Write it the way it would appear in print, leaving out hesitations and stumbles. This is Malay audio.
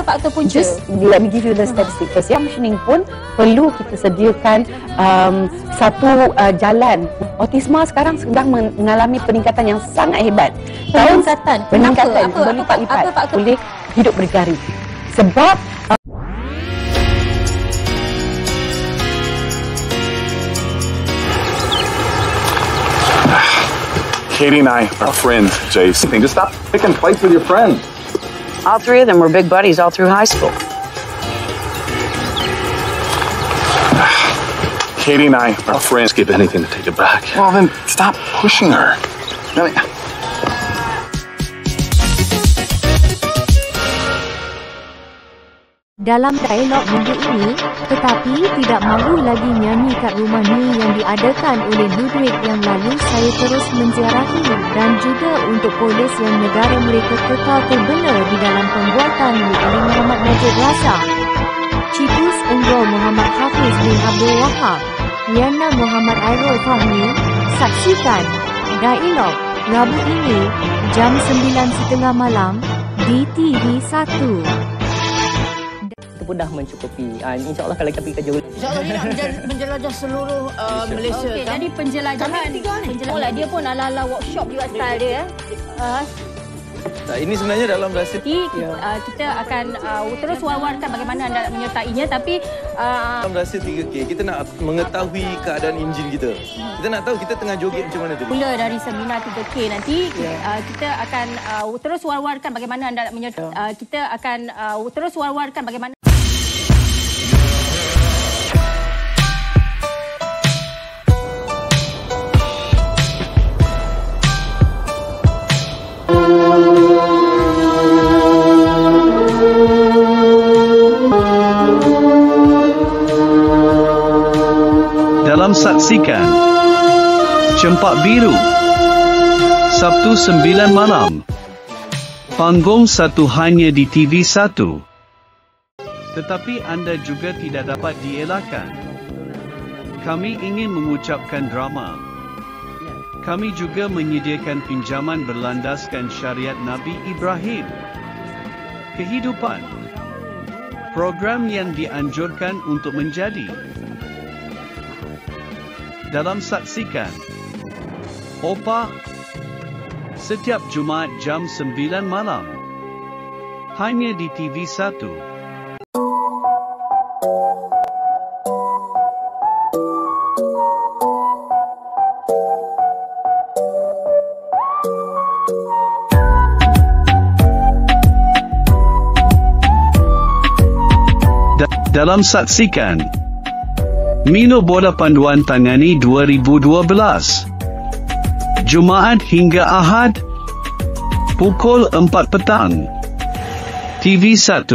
faktor punca? Just let me give you the statistic first. Yang functioning pun perlu kita sediakan satu jalan. Autisma sekarang sedang mengalami peningkatan yang sangat hebat. Peningkatan berlipat-lipat. Boleh hidup berdikari. Sebab Katie and I are friends, Jace. Just stop picking fights with your friends. All three of them were big buddies all through high school. Katie and I are friends. Give anything to take it back. Well, then stop pushing her. Dalam dialog minggu ini, tetapi tidak mahu lagi nyanyi kat rumah ni yang diadakan oleh Ludwig yang lalu, saya terus menziarahi dan juga untuk polis yang negara mereka kekal terbela di dalam pembuatan oleh Muhammad Najib Razak, Citus Enggol Muhammad Hafiz bin Abdul Wahab, Liana Muhammad Airul Fahmi. Saksikan dialog Rabu ini jam 9.30 malam di TV1. Pun dah mencukupi. InsyaAllah kalau kita pergi kerja, InsyaAllah dia nak menjelajah seluruh Malaysia. Okey, kan? jadi penjelajahan. Dia pun ala-ala workshop juga style dia. Ini sebenarnya dalam rahsia. Kita akan terus war-warkan bagaimana anda nak menyertainya, tapi dalam rahsia 3K, kita nak mengetahui keadaan enjin kita. Kita nak tahu kita tengah joget macam mana tadi. mula dari seminar 3K nanti, kita akan terus war-warkan bagaimana anda nak menyertai. Kita akan terus war-warkan bagaimana. Dalam saksikan Cempak Biru Sabtu 9 malam, panggung 1 hanya di TV1. Tetapi anda juga tidak dapat dielakkan. Kami ingin mengucapkan drama. Kami juga menyediakan pinjaman berlandaskan syariat Nabi Ibrahim. Kehidupan, program yang dianjurkan untuk menjadi. Dalam saksikan Opa setiap Jumaat jam 9 malam hanya di TV1. Dalam saksikan Mino Bola Panduan Tangani 2012 Jumaat hingga Ahad pukul 4 petang TV1.